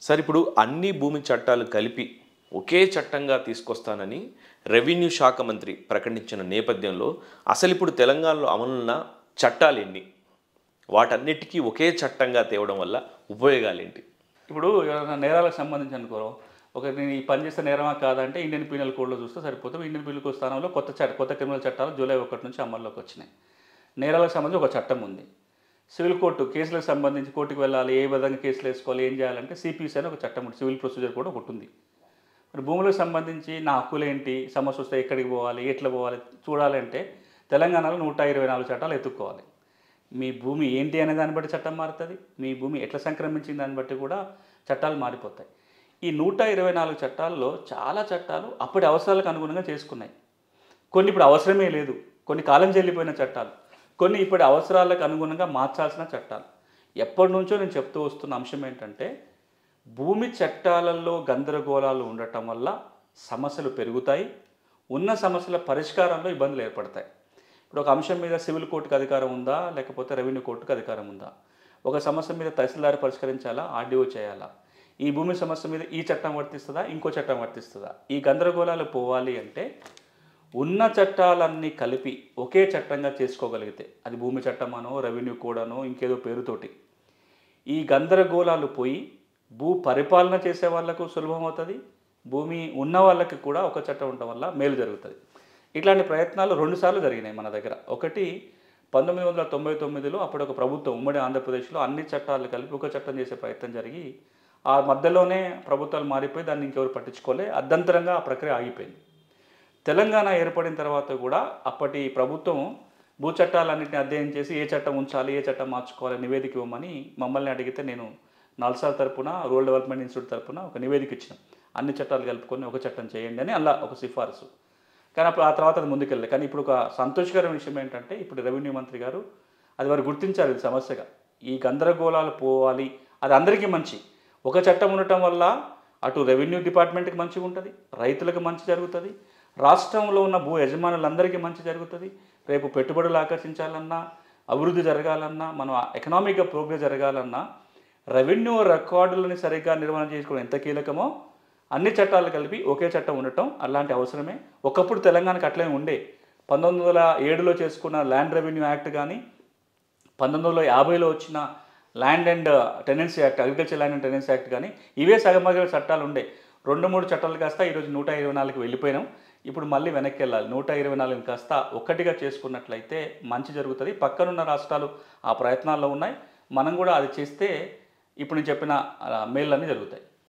Sir ఇప్పుడు అన్ని భూమి చట్టాలు కలిపి ఒకే చట్టంగా తీసుకొస్తానని రెవెన్యూ శాఖ మంత్రి ప్రకటించిన నేపథ్యంలో అసలు ఇప్పుడు తెలంగాణలో అమలున్న చట్టాలు ఎన్ని, వాటన్నిటికీ ఒకే చట్టంగా తేవడం వల్ల ఉపయోగాలేంటి? ఇప్పుడు ఏదైనా నేరాలకు సంబంధించి అనుకో, నేను ఈ పని చేస్తే నేరమా కాదంటే ఇండియన్ పీనల్ కోడ్లో చూస్తే సరిపోతుంది. ఇండియన్ పీనల్ కోడ్ స్థానంలో కొత్త క్రిమినల్ చట్టాలు జూలై 1 నుంచి అమల్లోకి వచ్చినాయి. నేరాలకు సంబంధించి ఒక చట్టం ఉంది. సివిల్ కోర్టు కేసులకు సంబంధించి కోర్టుకు వెళ్ళాలి, ఏ విధంగా కేసులు వేసుకోవాలి, ఏం చేయాలంటే సిపిసి అని ఒక చట్టం ఉంది. సివిల్ ప్రొసీజర్ కూడా ఒకటి ఉంది. మరి భూములకు సంబంధించి నా హక్కులేంటి, సమస్య వస్తే ఎక్కడికి పోవాలి, ఎట్లా పోవాలి చూడాలి అంటే తెలంగాణలో 124 చట్టాలు ఎత్తుక్కోవాలి. మీ భూమి ఏంటి అనే దాన్ని బట్టి చట్టం మారుతుంది. మీ భూమి ఎట్లా సంక్రమించిన దాన్ని బట్టి కూడా చట్టాలు మారిపోతాయి. ఈ 124 చట్టాల్లో చాలా చట్టాలు అప్పటి అవసరాలకు అనుగుణంగా చేసుకున్నాయి. కొన్ని ఇప్పుడు అవసరమే లేదు, కొన్ని కాలం చెల్లిపోయిన చట్టాలు, కొన్ని ఇప్పటి అవసరాలకు అనుగుణంగా మార్చాల్సిన చట్టాలు. ఎప్పటి నుంచో నేను చెప్తూ వస్తున్న అంశం ఏంటంటే, భూమి చట్టాలలో గందరగోళాలు ఉండటం వల్ల సమస్యలు పెరుగుతాయి, ఉన్న సమస్యల పరిష్కారంలో ఇబ్బందులు ఏర్పడతాయి. ఇప్పుడు ఒక అంశం మీద సివిల్ కోర్టుకు అధికారం ఉందా, లేకపోతే రెవెన్యూ కోర్టుకు అధికారం ఉందా? ఒక సమస్య మీద తహసీల్దార్ పరిష్కరించాలా, ఆర్డీఓ చేయాలా? ఈ భూమి సమస్య మీద ఈ చట్టం వర్తిస్తుందా, ఇంకో చట్టం వర్తిస్తుందా? ఈ గందరగోళాలు పోవాలి అంటే ఉన్న చట్టాలన్నీ కలిపి ఒకే చట్టంగా చేసుకోగలిగితే, అది భూమి చట్టమనో రెవెన్యూ కోడ్ అనో ఇంకేదో పేరుతోటి, ఈ గందరగోళాలు పోయి భూ పరిపాలన చేసే వాళ్ళకు సులభం అవుతుంది, భూమి ఉన్న వాళ్ళకి కూడా ఒక చట్టం ఉండటం వల్ల మేలు జరుగుతుంది. ఇట్లాంటి ప్రయత్నాలు 2 సార్లు జరిగినాయి మన దగ్గర. ఒకటి 1999లో అప్పుడు ఒక ప్రభుత్వం ఉమ్మడి ఆంధ్రప్రదేశ్లో అన్ని చట్టాలు కలిపి ఒక చట్టం చేసే ప్రయత్నం జరిగి, ఆ మధ్యలోనే ప్రభుత్వాలు మారిపోయి దాన్ని ఇంకెవరు పట్టించుకోలే, అర్ధంతరంగా ఆ ప్రక్రియ ఆగిపోయింది. తెలంగాణ ఏర్పడిన తర్వాత కూడా అప్పటి ప్రభుత్వం భూ చట్టాలన్నింటినీ అధ్యయనం చేసి ఏ చట్టం ఉంచాలి, ఏ చట్టం మార్చుకోవాలి నివేదిక ఇవ్వమని మమ్మల్ని అడిగితే, నేను నల్సార్ తరపున రూరల్ డెవలప్మెంట్ ఇన్స్టిట్యూట్ తరపున ఒక నివేదిక ఇచ్చిన. అన్ని చట్టాలు కలుపుకొని ఒక చట్టం చేయండి అని, అలా ఒక సిఫారసు. కానీ అప్పుడు ఆ తర్వాత అది ముందుకెళ్ళలేదు. కానీ ఇప్పుడు ఒక సంతోషకరమైన విషయం ఏంటంటే, ఇప్పుడు రెవెన్యూ మంత్రి గారు అది వారు గుర్తించారు ఇది సమస్యగా. ఈ గందరగోళాలు పోవాలి, అది అందరికీ మంచి. ఒక చట్టం ఉండటం వల్ల అటు రెవెన్యూ డిపార్ట్మెంట్కి మంచిగా ఉంటుంది, రైతులకు మంచి జరుగుతుంది, రాష్ట్రంలో ఉన్న భూ యజమానులందరికీ మంచి జరుగుతుంది. రేపు పెట్టుబడులు ఆకర్షించాలన్నా, అభివృద్ధి జరగాలన్నా, మనం ఎకనామిక్గా ప్రోగ్రెస్ జరగాలన్నా రెవెన్యూ రికార్డులని సరిగ్గా నిర్వహణ చేసుకోవడం ఎంత కీలకమో, అన్ని చట్టాలు కలిపి ఒకే చట్టం ఉండటం అలాంటి అవసరమే. ఒకప్పుడు తెలంగాణకు అట్లనే ఉండే. 1907లో చేసుకున్న ల్యాండ్ రెవెన్యూ యాక్ట్ కానీ, 1950లో వచ్చిన land and tenancy act, agriculture land and tenancy act కానీ, ఇవే సగమగ చట్టాలు ఉండే. 2-3 చట్టాలు కాస్త ఈరోజు 124కి వెళ్ళిపోయినాం. ఇప్పుడు మళ్ళీ వెనక్కి వెళ్ళాలి. 124ని కాస్త ఒక్కటిగా చేసుకున్నట్లయితే మంచి జరుగుతుంది. పక్కనున్న రాష్ట్రాలు ఆ ప్రయత్నాల్లో ఉన్నాయి. మనం కూడా అది చేస్తే ఇప్పుడు నేను చెప్పిన మేళ్ళన్నీ జరుగుతాయి.